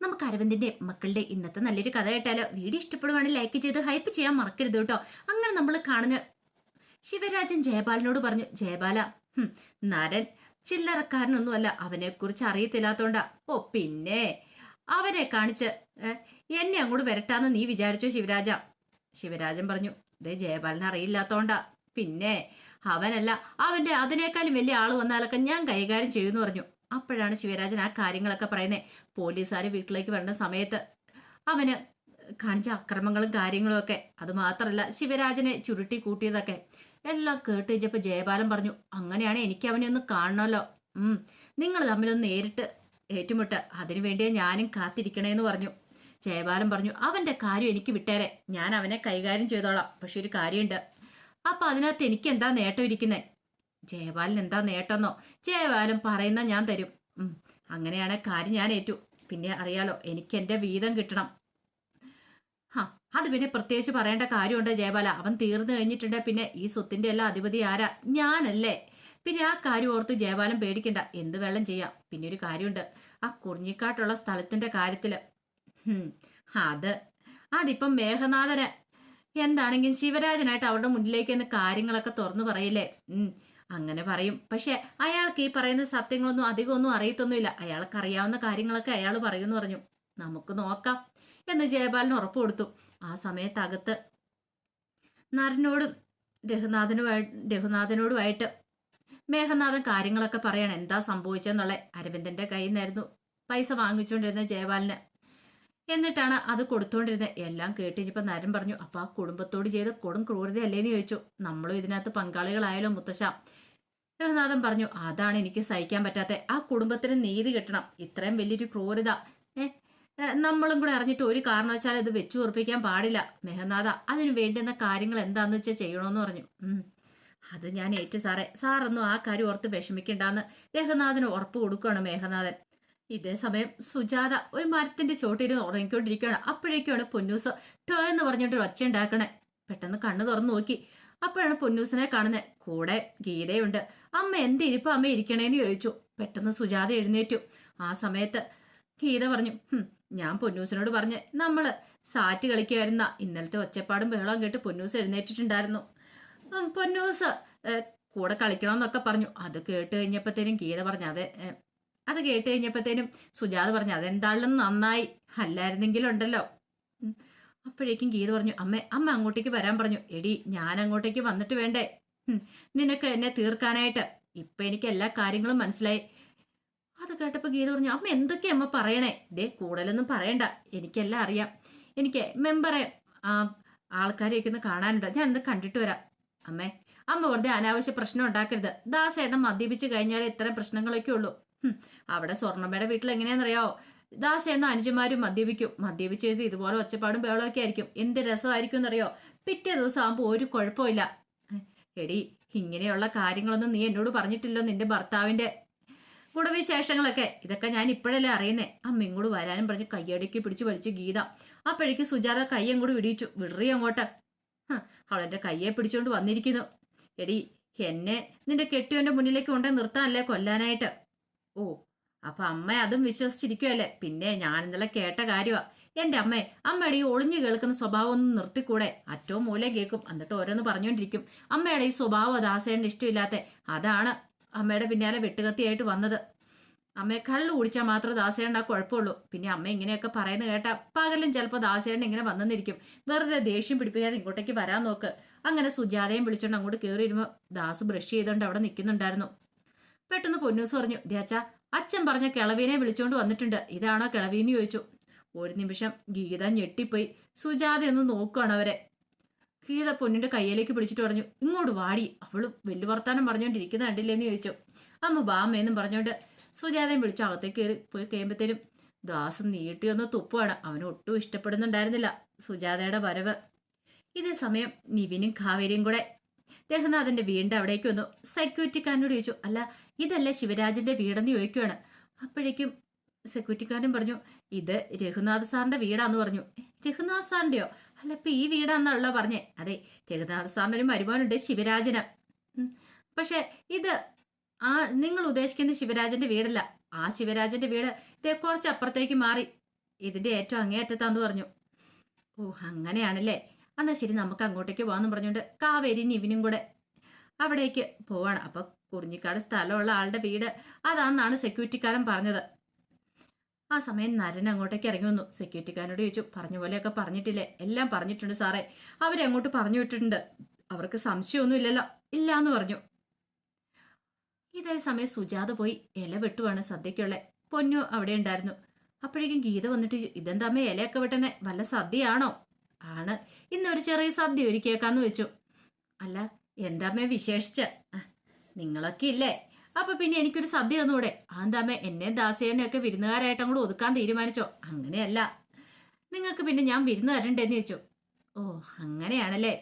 നമുക്ക് അരവിന്ദിന്റെ മക്കളുടെ ഇന്നത്തെ നല്ലൊരു കഥ കേട്ടാലോ? വീഡിയോ ഇഷ്ടപ്പെടുവാണെങ്കിൽ ലൈക്ക് ചെയ്ത് ഹൈപ്പ് ചെയ്യാൻ മറക്കരുത് കേട്ടോ. അങ്ങനെ നമ്മൾ കാണുന്ന ശിവരാജൻ ജയപാലനോട് പറഞ്ഞു, ജയപാല, നരൻ ചില്ലറക്കാരനൊന്നുമല്ല, അവനെ കുറിച്ച് അറിയത്തില്ലാത്തോണ്ടാ. ഓ പിന്നെ അവനെ കാണിച്ച് എന്നെ അങ്ങോട്ട് വരട്ടാന്ന് നീ വിചാരിച്ചോ ശിവരാജ? ശിവരാജൻ പറഞ്ഞു, ഇതേ ജയപാലനെ അറിയില്ലാത്തോണ്ടാ. പിന്നെ അവനല്ല, അവന്റെ അതിനേക്കാളും വലിയ ആള് വന്നാലൊക്കെ ഞാൻ കൈകാര്യം ചെയ്യുമെന്ന് പറഞ്ഞു. അപ്പോഴാണ് ശിവരാജൻ ആ കാര്യങ്ങളൊക്കെ പറയുന്നത്. പോലീസുകാർ വീട്ടിലേക്ക് വരേണ്ട സമയത്ത് അവന് കാണിച്ച അക്രമങ്ങളും കാര്യങ്ങളും ഒക്കെ, അത് മാത്രമല്ല ശിവരാജനെ ചുരുട്ടി കൂട്ടിയതൊക്കെ എല്ലാം കേട്ട് കഴിഞ്ഞപ്പോൾ ജയപാലൻ പറഞ്ഞു, അങ്ങനെയാണ് എനിക്ക് അവനെ ഒന്ന് കാണണമല്ലോ. നിങ്ങൾ തമ്മിലൊന്ന് നേരിട്ട് ഏറ്റുമുട്ട്, അതിനു വേണ്ടിയേ ഞാനും കാത്തിരിക്കണേന്ന് പറഞ്ഞു. ജയപാലൻ പറഞ്ഞു, അവന്റെ കാര്യം എനിക്ക് വിട്ടേരെ, ഞാൻ അവനെ കൈകാര്യം ചെയ്തോളാം. പക്ഷെ ഒരു കാര്യമുണ്ട്. അപ്പൊ അതിനകത്ത് എനിക്ക് എന്താ നേട്ടം ഇരിക്കുന്നേ? ജയപാലൻ എന്താ നേട്ടമെന്നോ? ജയപാലൻ പറയുന്ന ഞാൻ തരും. അങ്ങനെയാണ് കാര്യം, ഞാൻ ഏറ്റു. പിന്നെ അറിയാലോ, എനിക്ക് എന്റെ വീതം കിട്ടണം. അത് പിന്നെ പ്രത്യേകിച്ച് പറയേണ്ട കാര്യമുണ്ട് ജയപാല. അവൻ തീർന്നു കഴിഞ്ഞിട്ടുണ്ട്. പിന്നെ ഈ സ്വത്തിന്റെ എല്ലാം അധിപതി ആരാ? ഞാനല്ലേ. പിന്നെ ആ കാര്യം ഓർത്ത് ജയപാലൻ പേടിക്കണ്ട, എന്ത് വെള്ളം ചെയ്യാം. പിന്നെ ഒരു കാര്യമുണ്ട്, ആ കുറിഞ്ഞിക്കാട്ടുള്ള സ്ഥലത്തിന്റെ കാര്യത്തില് അതിപ്പം മേഘനാഥന് എന്താണെങ്കിലും ശിവരാജനായിട്ട് അവരുടെ മുന്നിലേക്ക് എന്ന് കാര്യങ്ങളൊക്കെ തുറന്നു പറയില്ലേ? അങ്ങനെ പറയും. പക്ഷെ അയാൾക്ക് ഈ പറയുന്ന സത്യങ്ങളൊന്നും അധികമൊന്നും അറിയത്തൊന്നുമില്ല. അയാൾക്ക് അറിയാവുന്ന കാര്യങ്ങളൊക്കെ അയാൾ പറയുമെന്ന് പറഞ്ഞു. നമുക്ക് നോക്കാം എന്ന് ജയപാലൻ ഉറപ്പ് കൊടുത്തു. ആ സമയത്തകത്ത് നരനോടും രഘുനാഥനോടുമായിട്ട് മേഘനാഥൻ കാര്യങ്ങളൊക്കെ പറയണം, എന്താ സംഭവിച്ചെന്നുള്ള. അരവിന്ദന്റെ കയ്യിൽ നിന്നായിരുന്നു പൈസ വാങ്ങിച്ചുകൊണ്ടിരുന്ന ജയപാലന്. എന്നിട്ടാണ് അത് കൊടുത്തോണ്ടിരുന്നത്. എല്ലാം കേട്ടിരിപ്പോ നരൻ പറഞ്ഞു, അപ്പൊ ആ കുടുംബത്തോട് ചെയ്ത കൊടും ക്രൂരതയല്ലേന്ന് ചോദിച്ചു. നമ്മളും ഇതിനകത്ത് പങ്കാളികളായാലോ മുത്തശ്ശ? രഘുനാഥൻ പറഞ്ഞു, അതാണ് എനിക്ക് സഹിക്കാൻ പറ്റാത്ത. ആ കുടുംബത്തിന് നീതി കിട്ടണം. ഇത്രയും വലിയൊരു ക്രൂരത നമ്മളും കൂടെ അറിഞ്ഞിട്ട് ഒരു കാരണവശാലും ഇത് വെച്ചു ഉറപ്പിക്കാൻ പാടില്ല മേഘനാഥ. അതിന് വേണ്ടുന്ന കാര്യങ്ങൾ എന്താന്ന് വെച്ചാൽ ചെയ്യണമെന്ന് പറഞ്ഞു. അത് ഞാൻ ഏറ്റു സാറേ, സാറൊന്നും ആ കാര്യം ഓർത്ത് വിഷമിക്കണ്ടെന്ന് രഘുനാഥന് ഉറപ്പ് കൊടുക്കുകയാണ് മേഘനാഥൻ. ഇതേ സമയം സുജാത ഒരു മരത്തിന്റെ ചോട്ടിൽ ഉറങ്ങിക്കൊണ്ടിരിക്കുകയാണ്. അപ്പോഴേക്കാണ് പൊന്നൂസ് ടോ എന്ന് പറഞ്ഞിട്ട് ഒച്ച ഉണ്ടാക്കണേ. പെട്ടെന്ന് കണ്ണു തുറന്നു നോക്കി. അപ്പോഴാണ് പൊന്നൂസിനെ കാണുന്നത്. കൂടെ ഗീതയുണ്ട്. അമ്മ എന്തിരിപ്പം അമ്മ ഇരിക്കണേന്ന് ചോദിച്ചു. പെട്ടെന്ന് സുജാത എഴുന്നേറ്റു. ആ സമയത്ത് ഗീത പറഞ്ഞു, ഞാൻ പൊന്നൂസിനോട് പറഞ്ഞ് നമ്മള് സാറ്റ് കളിക്കുമായിരുന്ന. ഇന്നലത്തെ ഒച്ചപ്പാടും ബഹളവും കേട്ട് പൊന്നൂസ് എഴുന്നേറ്റിട്ടുണ്ടായിരുന്നു. പൊന്നൂസ് കൂടെ കളിക്കണമെന്നൊക്കെ പറഞ്ഞു. അത് കേട്ട് കഴിഞ്ഞപ്പോഴത്തേനും ഗീത പറഞ്ഞു, അത് കേട്ട് കഴിഞ്ഞപ്പോഴത്തേനും സുജാത പറഞ്ഞു, അതെന്താണെന്ന് നന്നായി, അല്ലായിരുന്നെങ്കിലുണ്ടല്ലോ. അപ്പോഴേക്കും ഗീത പറഞ്ഞു, അമ്മ അങ്ങോട്ടേക്ക് വരാൻ പറഞ്ഞു. എടി, ഞാൻ അങ്ങോട്ടേക്ക് വന്നിട്ട് വേണ്ടേ നിനക്ക് എന്നെ തീർക്കാനായിട്ട്? ഇപ്പൊ എനിക്ക് എല്ലാ കാര്യങ്ങളും മനസ്സിലായി. അത് കേട്ടപ്പോ ഗീത പറഞ്ഞു, അമ്മ എന്തൊക്കെയാ അമ്മ പറയണേ? ഇതേ കൂടുതലൊന്നും പറയണ്ട, എനിക്കെല്ലാം അറിയാം. എനിക്ക് മെമ്പറെ ആൾക്കാരെയൊക്കെ ഒന്ന് കാണാനുണ്ട്, ഞാനൊന്ന് കണ്ടിട്ട് വരാം. അമ്മ വെറുതെ അനാവശ്യ പ്രശ്നം ഉണ്ടാക്കരുത്. ദാസേട്ടൻ മദ്യപിച്ച് കഴിഞ്ഞാൽ ഇത്തരം പ്രശ്നങ്ങളൊക്കെ ഉള്ളൂ. അവിടെ സ്വർണ്ണമ്മയുടെ വീട്ടിൽ എങ്ങനെയാണെന്നറിയാവോ? ദാസേണ്ണ അനുജന്മാരും മദ്യപിച്ചെഴുതി ഇതുപോലെ ഒച്ചപ്പാടും ബഹളമൊക്കെ ആയിരിക്കും. എന്ത് രസമായിരിക്കും എന്നറിയോ? പിറ്റേ ദിവസം ആകുമ്പോൾ ഒരു കുഴപ്പമില്ല. എടി, ഇങ്ങനെയുള്ള കാര്യങ്ങളൊന്നും നീ എന്നോട് പറഞ്ഞിട്ടില്ലോ, നിന്റെ ഭർത്താവിന്റെ ഗുണവിശേഷങ്ങളൊക്കെ. ഇതൊക്കെ ഞാൻ ഇപ്പോഴല്ലേ അറിയുന്നേ. അമ്മ ഇങ്ങോട്ട് വരാനും പറഞ്ഞ് കയ്യടക്കി പിടിച്ചു വലിച്ചു ഗീത. അപ്പോഴേക്ക് സുജാത കൈ അങ്ങോട്ട് വിടിയിച്ചു. വിടറി അങ്ങോട്ട്. അവളെന്റെ കയ്യെ പിടിച്ചോണ്ട് വന്നിരിക്കുന്നു. എടി, എന്നെ നിന്റെ കെട്ടിയോന്റെ മുന്നിലേക്ക് കൊണ്ടേ നിർത്താനല്ലേ കൊല്ലാനായിട്ട്? ഓ, അപ്പൊ അമ്മ അതും വിശ്വസിച്ചിരിക്കുവല്ലേ? പിന്നെ ഞാൻ ഇന്നലെ കേട്ട കാര്യമാ. എന്റെ അമ്മയുടെ ഈ ഒളിഞ്ഞു കേൾക്കുന്ന സ്വഭാവം ഒന്ന് നിർത്തിക്കൂടെ? അറ്റവും മൂലം കേൾക്കും, എന്നിട്ട് ഓരോന്ന് പറഞ്ഞുകൊണ്ടിരിക്കും. അമ്മയുടെ ഈ സ്വഭാവം ദാസേണ്ണ ഇഷ്ടമില്ലാത്ത, അതാണ് അമ്മയുടെ പിന്നാലെ വെട്ടുകത്തിയായിട്ട് വന്നത്. അമ്മയെ കള്ളു കുടിച്ചാൽ മാത്രമേ ദാസേണ്ണ കുഴപ്പമുള്ളൂ. പിന്നെ അമ്മ ഇങ്ങനെയൊക്കെ പറയുന്നത് കേട്ടാ പകലും ചിലപ്പോൾ ദാസേണ്ണ ഇങ്ങനെ വന്നെന്നിരിക്കും. വെറുതെ ദേഷ്യം പിടിപ്പിക്കാതെ ഇങ്ങോട്ടേക്ക് വരാൻ നോക്ക്. അങ്ങനെ സുജാതയും വിളിച്ചോണ്ട് അങ്ങോട്ട് കയറി ഇരുമ്പോൾ ദാസ് ബ്രഷ് ചെയ്തോണ്ട് അവിടെ നിൽക്കുന്നുണ്ടായിരുന്നു. പെട്ടെന്ന് പൊന്നൂസ് പറഞ്ഞു, ദേച്ചാ, അച്ഛൻ പറഞ്ഞ കിളവീനെ വിളിച്ചോണ്ട് വന്നിട്ടുണ്ട്. ഇതാണോ കിളവീന്ന് ചോദിച്ചു. ഒരു നിമിഷം ഗീത ഞെട്ടിപ്പോയി. സുജാത ഒന്ന് നോക്കുകയാണ് അവരെ. ഗീത പൊന്നിന്റെ കയ്യിലേക്ക് പിടിച്ചിട്ട് പറഞ്ഞു, ഇങ്ങോട്ട് വാടി. അവള് വലിയ വർത്താനം പറഞ്ഞോണ്ടിരിക്കുന്ന കണ്ടില്ലേന്ന് ചോദിച്ചു. അമ്മ ബാമ്മയെന്നും പറഞ്ഞോണ്ട് സുജാതയും വിളിച്ചു അകത്തേക്ക് കയറി പോയി കഴിയുമ്പോഴത്തേനും ദാസ് നീട്ടിയൊന്ന് തുപ്പുവാണ്. അവന് ഒട്ടും ഇഷ്ടപ്പെടുന്നുണ്ടായിരുന്നില്ല സുജാതയുടെ വരവ്. ഇതേ സമയം നിവിനും കാവേരിയും കൂടെ രഘുനാഥന്റെ വീടിന്റെ അവിടേക്ക് വന്നു. സെക്യൂരിറ്റിക്കാരനോട് ചോദിച്ചു, അല്ല ഇതല്ലേ ശിവരാജന്റെ വീടെന്ന് ചോദിക്കുവാണ്. അപ്പോഴേക്കും സെക്യൂരിറ്റിക്കാരൻ പറഞ്ഞു, ഇത് രഘുനാഥ് സാറിന്റെ വീടാന്ന് പറഞ്ഞു. രഘുനാഥ് സാറിന്റെയോ? അല്ല, ഇപ്പൊ ഈ വീടാന്നുള്ള പറഞ്ഞേ. അതെ, രഘുനാഥ് സാറിന് ഒരു മരുമോനുണ്ട്, ശിവരാജന്. പക്ഷെ ഇത് നിങ്ങൾ ഉദ്ദേശിക്കുന്ന ശിവരാജന്റെ വീടല്ല. ആ ശിവരാജന്റെ വീട് ഇതേ കുറച്ച് അപ്പുറത്തേക്ക് മാറി ഇതിന്റെ ഏറ്റവും അങ്ങേയറ്റത്താന്ന് പറഞ്ഞു. ഓ അങ്ങനെയാണല്ലേ, എന്നാ ശരി നമുക്ക് അങ്ങോട്ടേക്ക് പോകാന്ന് പറഞ്ഞുകൊണ്ട് കാവേരി നിവിനും കൂടെ അവിടേക്ക് പോവാണ്. അപ്പൊ കുറിഞ്ഞിക്കാട് സ്ഥലമുള്ള ആളുടെ വീട് അതാന്നാണ് സെക്യൂരിറ്റിക്കാരൻ പറഞ്ഞത്. ആ സമയം നരൻ അങ്ങോട്ടേക്ക് ഇറങ്ങി വന്നു. സെക്യൂരിറ്റിക്കാരനോട് ചോദിച്ചു, പറഞ്ഞ പോലെയൊക്കെ പറഞ്ഞിട്ടില്ലേ? എല്ലാം പറഞ്ഞിട്ടുണ്ട് സാറേ, അവരെ അങ്ങോട്ട് പറഞ്ഞു വിട്ടിട്ടുണ്ട്, അവർക്ക് സംശയമൊന്നും ഇല്ലല്ലോ. ഇല്ലാന്ന് പറഞ്ഞു. ഇതേ സമയം സുജാത പോയി ഇല വെട്ടുവാണ് സദ്യക്കുള്ള. പൊന്നു അവിടെ ഉണ്ടായിരുന്നു. അപ്പോഴേക്കും ഗീത വന്നിട്ട് ഇതെന്താമ്മേ ഇലയൊക്കെ വെട്ടുന്നേ, വല്ല സദ്യയാണോ? ആണ്, ഇന്നൊരു ചെറിയ സദ്യ ഒരുക്കിയേക്കാന്ന് വെച്ചു. അല്ല എന്താമ്മേ വിശേഷിച്ച്? നിങ്ങളൊക്കെ ഇല്ലേ, അപ്പൊ പിന്നെ എനിക്കൊരു സദ്യ തന്നൂടെ? അതെന്താമ്മേ എന്നെ ദാസേനെയൊക്കെ വിരുന്നുകാരായിട്ട് അങ്ങോട്ട് ഒതുക്കാൻ തീരുമാനിച്ചോ? അങ്ങനെയല്ല, നിങ്ങൾക്ക് പിന്നെ ഞാൻ വിരുന്ന് തരണ്ടേന്ന് ചോദിച്ചു. ഓ അങ്ങനെയാണല്ലേ.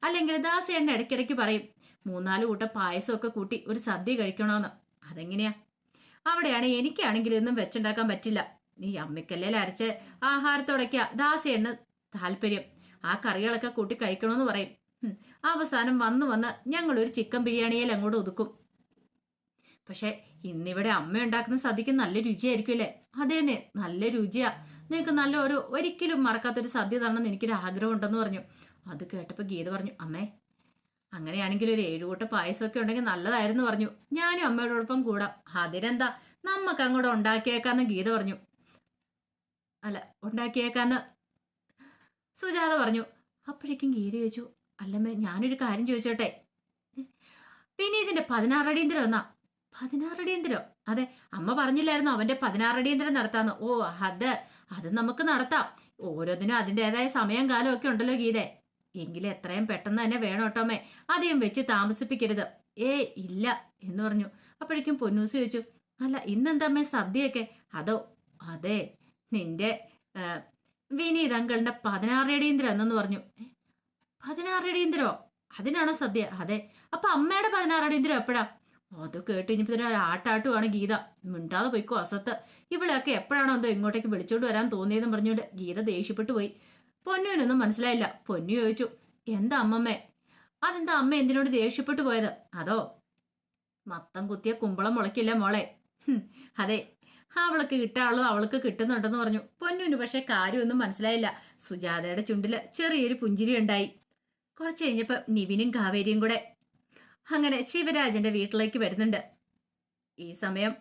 അല്ലെങ്കിൽ ദാസേണ്ണ ഇടയ്ക്കിടയ്ക്ക് പറയും 3-4 കൂട്ടം പായസമൊക്കെ കൂട്ടി ഒരു സദ്യ കഴിക്കണമെന്ന്. അതെങ്ങനെയാ? അവിടെയാണ് എനിക്കാണെങ്കിൽ ഒന്നും വെച്ചുണ്ടാക്കാൻ പറ്റില്ല. നീ അമ്മിക്കല്ലേൽ അരച്ച് ആഹാരത്തോടൊക്കെയാ ദാസേണ്ണ താല്പര്യം. ആ കറികളൊക്കെ കൂട്ടി കഴിക്കണമെന്ന് പറയും. അവസാനം വന്ന് ഞങ്ങളൊരു ചിക്കൻ ബിരിയാണിയിൽ അങ്ങോട്ട് ഒതുക്കും. പക്ഷെ ഇന്നിവിടെ അമ്മ ഉണ്ടാക്കുന്ന സദ്യക്ക് നല്ല രുചിയായിരിക്കും അല്ലേ? അതേന്നെ, നല്ല രുചിയാ. നിനക്ക് നല്ല ഒരിക്കലും മറക്കാത്തൊരു സദ്യ തരണമെന്ന് എനിക്കൊരു ആഗ്രഹം ഉണ്ടെന്ന് പറഞ്ഞു. അത് കേട്ടപ്പോൾ ഗീത പറഞ്ഞു, അമ്മേ അങ്ങനെയാണെങ്കിൽ ഒരു 7 കൂട്ടം പായസമൊക്കെ ഉണ്ടെങ്കിൽ നല്ലതായിരുന്നു പറഞ്ഞു. ഞാനും അമ്മയോടൊപ്പം കൂടാം. അതിനെന്താ, നമ്മക്ക് അങ്ങോട്ട് ഉണ്ടാക്കിയേക്കാന്ന് ഗീത പറഞ്ഞു. അല്ല ഉണ്ടാക്കിയേക്കാന്ന് സുജാത പറഞ്ഞു. അപ്പോഴേക്കും ഗീത ചോദിച്ചു, അല്ലമ്മേ ഞാനൊരു കാര്യം ചോദിച്ചോട്ടെ, പിന്നെ ഇതിന്റെ 16 അടിയന്തരം എന്നാ? 16 അടിയന്തരം? അതെ, അമ്മ പറഞ്ഞില്ലായിരുന്നു അവന്റെ 16 അടിയന്തരം നടത്താന്ന്. ഓ അത് നമുക്ക് നടത്താം. ഓരോന്നിനും അതിൻ്റെതായ സമയം കാലം ഒക്കെ ഉണ്ടല്ലോ ഗീതെ. എങ്കിലും എത്രയും പെട്ടെന്ന് തന്നെ വേണം കേട്ടോമ്മേ, അധികം വെച്ച് താമസിപ്പിക്കരുത്. ഇല്ല എന്ന് പറഞ്ഞു. അപ്പോഴേക്കും പൊന്നൂസ് ചോദിച്ചു, അല്ല ഇന്നെന്താമ്മേ സദ്യയൊക്കെ? അതോ അതെ, നിന്റെ വിനീത് അങ്കിളിന്റെ 16 അടിയന്തരം എന്നു പറഞ്ഞു. 16 അടിയന്തരോ? അതിനാണോ സദ്യ? അതെ. അപ്പൊ അമ്മയുടെ 16 അടിയന്തരം എപ്പോഴാ? അത് കേട്ട് ഇനിയിപ്പോ ഒരു ആട്ടാട്ടുവാണ് ഗീത. മിണ്ടാതെ പോയിക്കോ അസത്ത്, ഇവളെയൊക്കെ എപ്പോഴാണോ എന്തോ ഇങ്ങോട്ടേക്ക് വിളിച്ചോണ്ട് വരാൻ തോന്നിയതെന്ന് പറഞ്ഞുകൊണ്ട് ഗീത ദേഷ്യപ്പെട്ടു പോയി. പൊന്നുവിനൊന്നും മനസ്സിലായില്ല. പൊന്നു ചോദിച്ചു, എന്താ അമ്മമ്മേ? അതെന്താ അമ്മ എന്തിനോട് ദേഷ്യപ്പെട്ടു പോയത്? അതോ മത്തം കുത്തിയ കുമ്പളം മുളയ്ക്കില്ല മോളെ. അതെ, അവൾക്ക് കിട്ടാനുള്ളത് അവൾക്ക് കിട്ടുന്നുണ്ടെന്ന് പറഞ്ഞു. പൊന്നുവിന് പക്ഷെ കാര്യമൊന്നും മനസ്സിലായില്ല. സുജാതയുടെ ചുണ്ടില് ചെറിയൊരു പുഞ്ചിരി ഉണ്ടായി. കുറച്ച് കഴിഞ്ഞപ്പോ നിവിനും കാവേരിയും കൂടെ അങ്ങനെ ശിവരാജന്റെ വീട്ടിലേക്ക് വരുന്നുണ്ട്. ഈ സമയം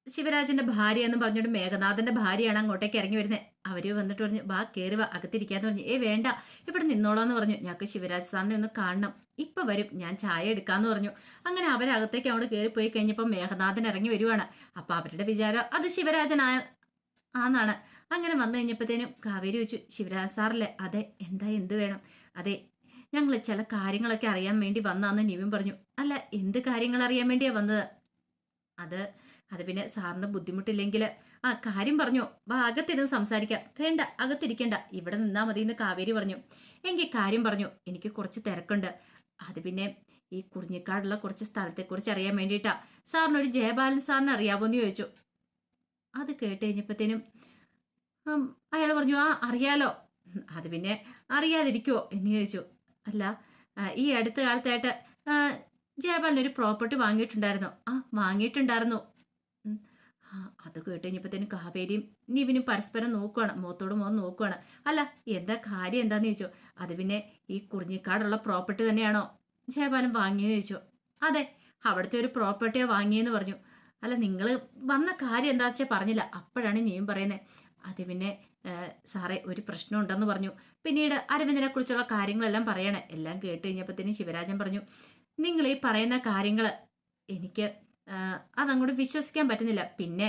ശിവരാജന്റെ ഭാര്യ എന്ന് പറഞ്ഞിട്ട് മേഘനാഥന്റെ ഭാര്യയാണ് അങ്ങോട്ടേക്ക് ഇറങ്ങി വരുന്നത്. അവര് വന്നിട്ട് പറഞ്ഞു, ബാ കയറി വാ അകത്തിരിക്കാന്ന് പറഞ്ഞു. വേണ്ട, ഇവിടെ നിന്നോളാന്ന് പറഞ്ഞു. ഞങ്ങൾക്ക് ശിവരാജ് സാറിനെ ഒന്ന് കാണണം, ഇപ്പൊ വരും, ഞാൻ ചായ എടുക്കാന്ന് പറഞ്ഞു. അങ്ങനെ അവരകത്തേക്ക് അവിടെ കയറി പോയി കഴിഞ്ഞപ്പോൾ മേഘനാഥൻ ഇറങ്ങി വരുവാണ്. അപ്പൊ അവരുടെ വിചാരം അത് ആന്നാണ്. അങ്ങനെ വന്നു കഴിഞ്ഞപ്പോഴത്തേനും കാവേരി ചോദിച്ചു, ശിവരാജ് സാറല്ലേ? അതെ, എന്താ എന്ത് വേണം? അതെ, ഞങ്ങൾ ചില കാര്യങ്ങളൊക്കെ അറിയാൻ വേണ്ടി വന്നാന്ന് നിവിൻ പറഞ്ഞു. അല്ല എന്ത് കാര്യങ്ങൾ അറിയാൻ വേണ്ടിയാ വന്നത്? അത് പിന്നെ സാറിന് ബുദ്ധിമുട്ടില്ലെങ്കിൽ കാര്യം പറഞ്ഞു, വാ അകത്തിരുന്ന് സംസാരിക്കാം. വേണ്ട അകത്തിരിക്കണ്ട, ഇവിടെ നിന്നാ മതി എന്ന് കാവേരി പറഞ്ഞു. എങ്കിൽ കാര്യം പറഞ്ഞു, എനിക്ക് കുറച്ച് തിരക്കുണ്ട്. അത് പിന്നെ ഈ കുറിഞ്ഞിക്കാടുള്ള കുറച്ച് സ്ഥലത്തെക്കുറിച്ച് അറിയാൻ വേണ്ടിയിട്ടാ. സാറിനൊരു ജയബാലൻ സാറിന് അറിയാമോന്ന് ചോദിച്ചു. അത് കേട്ട് കഴിഞ്ഞപ്പോഴത്തേനും അയാൾ പറഞ്ഞു, അറിയാലോ. അത് പിന്നെ അറിയാതിരിക്കുവോ എന്ന് ചോദിച്ചു. അല്ല ഈ അടുത്ത കാലത്തായിട്ട് ജയപാലിനൊരു പ്രോപ്പർട്ടി വാങ്ങിയിട്ടുണ്ടായിരുന്നു. വാങ്ങിയിട്ടുണ്ടായിരുന്നു. അത് കേട്ട് കഴിഞ്ഞപ്പോഴത്തേനും കാവേരിയും നിവിനും പരസ്പരം നോക്കുവാണ്, മുഖത്തോട് മുഖം നോക്കുവാണ്. അല്ല എന്താ കാര്യം എന്താന്ന് ചോദിച്ചു. അത് പിന്നെ ഈ കുറിഞ്ഞിക്കാടുള്ള പ്രോപ്പർട്ടി തന്നെയാണോ ജയപാലൻ വാങ്ങിയെന്ന് ചോദിച്ചു. അതെ, അവിടുത്തെ ഒരു പ്രോപ്പർട്ടിയാ വാങ്ങിയെന്ന് പറഞ്ഞു. അല്ല നിങ്ങൾ വന്ന കാര്യം എന്താ വെച്ചാൽ പറഞ്ഞില്ല. അപ്പോഴാണ് നീയും പറയുന്നത്, അത് പിന്നെ സാറേ ഒരു പ്രശ്നം ഉണ്ടെന്ന് പറഞ്ഞു. പിന്നീട് അരവിന്ദനെ കുറിച്ചുള്ള കാര്യങ്ങളെല്ലാം പറയണേ. എല്ലാം കേട്ട് കഴിഞ്ഞപ്പോഴത്തേനും ശിവരാജൻ പറഞ്ഞു, നിങ്ങൾ ഈ പറയുന്ന കാര്യങ്ങൾ എനിക്ക് അതങ്ങോട്ട് വിശ്വസിക്കാൻ പറ്റുന്നില്ല. പിന്നെ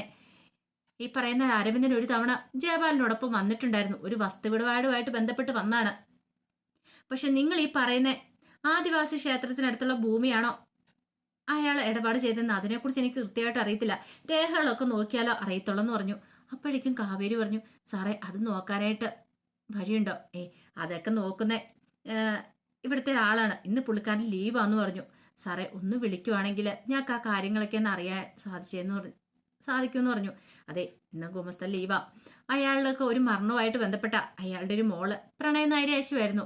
ഈ പറയുന്ന അരവിന്ദൻ ഒരു തവണ ജയപാലിനോടൊപ്പം വന്നിട്ടുണ്ടായിരുന്നു, ഒരു വസ്തുവിടപാടുമായിട്ട് ബന്ധപ്പെട്ട് വന്നാണ്. പക്ഷെ നിങ്ങൾ ഈ പറയുന്ന ആദിവാസി ക്ഷേത്രത്തിനടുത്തുള്ള ഭൂമിയാണോ അയാൾ ഇടപാട് ചെയ്തെന്ന് അതിനെക്കുറിച്ച് എനിക്ക് കൃത്യമായിട്ട് അറിയത്തില്ല. രേഖകളൊക്കെ നോക്കിയാലോ അറിയത്തുള്ളൂ എന്ന് പറഞ്ഞു. അപ്പോഴേക്കും കാവേരി പറഞ്ഞു, സാറേ അത് നോക്കാനായിട്ട് വഴിയുണ്ടോ? അതൊക്കെ നോക്കുന്ന ഇവിടുത്തെ ഒരാളാണ്, ഇന്ന് പുള്ളിക്കാരൻ ലീവാന്ന് പറഞ്ഞു. സാറേ ഒന്ന് വിളിക്കുവാണെങ്കിൽ ഞങ്ങൾക്ക് ആ കാര്യങ്ങളൊക്കെ ഒന്ന് അറിയാൻ സാധിക്കുമെന്ന് പറഞ്ഞു. അതെ, ഇന്ന് ഗുമസ്തൻ ലീവാ. അയാളുടെയൊക്കെ ഒരു മരണവുമായിട്ട് ബന്ധപ്പെട്ട അയാളുടെ ഒരു മോള് പ്രണയ നൈരാശ്യമായിരുന്നു.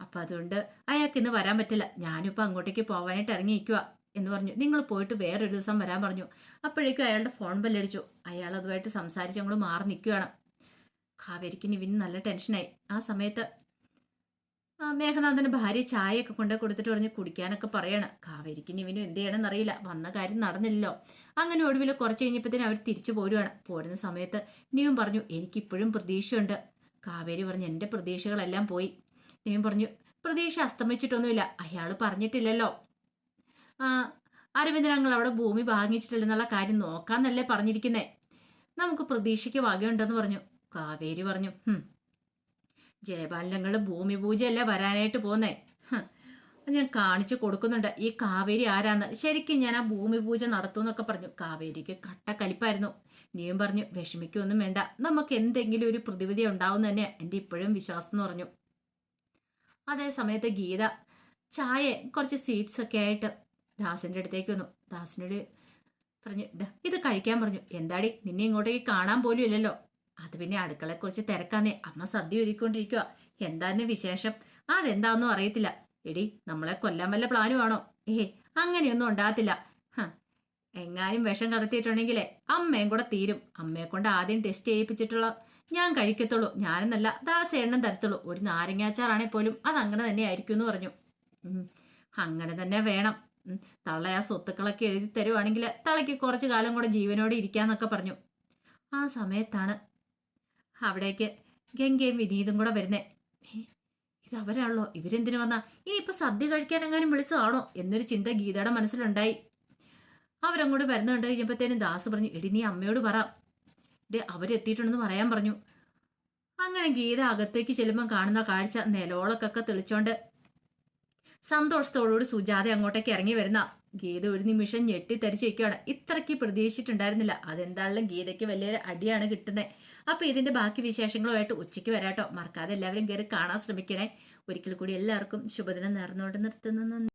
അപ്പം അതുകൊണ്ട് അയാൾക്ക് ഇന്ന് വരാൻ പറ്റില്ല. ഞാനിപ്പോൾ അങ്ങോട്ടേക്ക് പോകാനായിട്ട് ഇറങ്ങിയിരിക്കുക. എന്ന് പറഞ്ഞു. നിങ്ങൾ പോയിട്ട് വേറൊരു ദിവസം വരാൻ പറഞ്ഞു. അപ്പോഴേക്കും അയാളുടെ ഫോൺ ബെല്ലടിച്ചു. അയാൾ അതുമായിട്ട് സംസാരിച്ച് അങ്ങോട്ട് മാറി നിൽക്കുകയാണ്. കാവേരിക്ക് നിവിന് നല്ല ടെൻഷനായി. ആ സമയത്ത് മേഘനാഥന്റെ ഭാര്യ ചായയൊക്കെ കൊണ്ടു കൊടുത്തിട്ട് പറഞ്ഞ് കുടിക്കാനൊക്കെ പറയാണ്. കാവേരിക്ക് നിവിനും എന്ത് ചെയ്യണമെന്ന് അറിയില്ല. വന്ന കാര്യം നടന്നില്ലല്ലോ. അങ്ങനെ ഒടുവിൽ കുറച്ച് കഴിഞ്ഞപ്പോഴത്തേനും അവർ തിരിച്ചു പോരുവാണ്. പോരുന്ന സമയത്ത് നിവിൻ പറഞ്ഞു, എനിക്കിപ്പോഴും പ്രതീക്ഷയുണ്ട്. കാവേരി പറഞ്ഞു, എൻ്റെ പ്രതീക്ഷകളെല്ലാം പോയി. നിവിൻ പറഞ്ഞു, പ്രതീക്ഷ അസ്തമിച്ചിട്ടൊന്നുമില്ല. അയാൾ പറഞ്ഞിട്ടില്ലല്ലോ അരവിന്ദൻ ഞങ്ങൾ അവിടെ ഭൂമി വാങ്ങിച്ചിട്ടില്ലെന്നുള്ള കാര്യം നോക്കാന്നല്ലേ പറഞ്ഞിരിക്കുന്നേ. നമുക്ക് പ്രതീക്ഷയ്ക്ക് വകയുണ്ടെന്ന് പറഞ്ഞു. കാവേരി പറഞ്ഞു, ജയപാലനങ്ങളുടെ ഭൂമി പൂജയല്ല വരാനായിട്ട് പോന്നേ. ഞാൻ കാണിച്ചു കൊടുക്കുന്നുണ്ട് ഈ കാവേരി ആരാന്ന്. ശരിക്കും ഞാൻ ആ ഭൂമി പൂജ നടത്തുമെന്നൊക്കെ പറഞ്ഞു. കാവേരിക്ക് കട്ടക്കലിപ്പായിരുന്നു. നീയും പറഞ്ഞു, വിഷമിക്കൊന്നും വേണ്ട, നമുക്ക് എന്തെങ്കിലും ഒരു പ്രതിവിധി ഉണ്ടാവും തന്നെ എൻ്റെ ഇപ്പോഴും വിശ്വാസം എന്ന് പറഞ്ഞു. അതേ സമയത്ത് ഗീത ചായ കുറച്ച് സ്വീറ്റ്സ് ഒക്കെ ആയിട്ട് ദാസിൻ്റെ അടുത്തേക്ക് വന്നു. ദാസിനോട് പറഞ്ഞു, ഇത് കഴിക്കാൻ പറഞ്ഞു. എന്താടി നിന്നെ ഇങ്ങോട്ടേക്ക് കാണാൻ പോലും ഇല്ലല്ലോ. അത് പിന്നെ അടുക്കളയെക്കുറിച്ച് തിരക്കാന്നേ, അമ്മ സദ്യ ഒരുക്കൊണ്ടിരിക്കുക. എന്താന്ന് വിശേഷം? അതെന്താണെന്നും അറിയത്തില്ല. എടി, നമ്മളെ കൊല്ലാൻ വല്ല പ്ലാനും ആണോ? അങ്ങനെയൊന്നും ഉണ്ടാകത്തില്ല. എങ്ങാനും വിഷം കടത്തിയിട്ടുണ്ടെങ്കിലേ അമ്മയും കൂടെ തീരും. അമ്മയെ കൊണ്ട് ആദ്യം ടെസ്റ്റ് ചെയ്യിപ്പിച്ചിട്ടുള്ള ഞാൻ കഴിക്കത്തുള്ളൂ. ഞാനെന്നല്ല, ദാസ് എണ്ണം തരത്തുള്ളൂ. ഒരു നാരങ്ങാച്ചാറാണെ പോലും അതങ്ങനെ തന്നെ ആയിരിക്കും എന്ന് പറഞ്ഞു. അങ്ങനെ തന്നെ വേണം. തള്ള ആ സ്വത്തുക്കളൊക്കെ എഴുതി തരുവാണെങ്കിൽ തളയ്ക്ക് കുറച്ചു കാലം കൂടെ ജീവനോടെ ഇരിക്കാന്നൊക്കെ പറഞ്ഞു. ആ സമയത്താണ് അവിടേക്ക് ഗംഗയും വിനീതും കൂടെ വരുന്നേ. ഇത് അവരാണല്ലോ, ഇവരെന്തിനു വന്നാ? ഇനിയിപ്പോൾ സദ്യ കഴിക്കാനെങ്ങാനും വിളിച്ചതാണോ എന്നൊരു ചിന്ത ഗീതയുടെ മനസ്സിലുണ്ടായി. അവരങ്ങോട്ട് വരുന്ന കണ്ടു കഴിഞ്ഞപ്പോഴത്തേനും ദാസ് പറഞ്ഞു, എടി നീ അമ്മയോട് പറ, ഇത് അവരെത്തിയിട്ടുണ്ടെന്ന് പറയാൻ പറഞ്ഞു. അങ്ങനെ ഗീത അകത്തേക്ക് ചെല്ലുമ്പോൾ കാണുന്ന കാഴ്ച നിലവിളക്കൊക്കെ തെളിച്ചോണ്ട് സന്തോഷത്തോടുകൂടി സുജാത അങ്ങോട്ടേക്ക് ഇറങ്ങി വരുന്ന ഗീത ഒരു നിമിഷം ഞെട്ടിത്തരിച്ച് വയ്ക്കുകയാണ്. ഇത്രയ്ക്ക് പ്രതീക്ഷിച്ചിട്ടുണ്ടായിരുന്നില്ല. അതെന്തായാലും ഗീതയ്ക്ക് വലിയൊരു അടിയാണ് കിട്ടുന്നത്. അപ്പൊ ഇതിന്റെ ബാക്കി വിശേഷങ്ങളുമായിട്ട് ഉച്ചയ്ക്ക് വരാട്ടോ. മറക്കാതെ എല്ലാവരും കയറി കാണാൻ ശ്രമിക്കണേ. ഒരിക്കൽ കൂടി എല്ലാവർക്കും ശുഭദിനം നേർന്നുകൊണ്ട് നിർത്തുന്നു.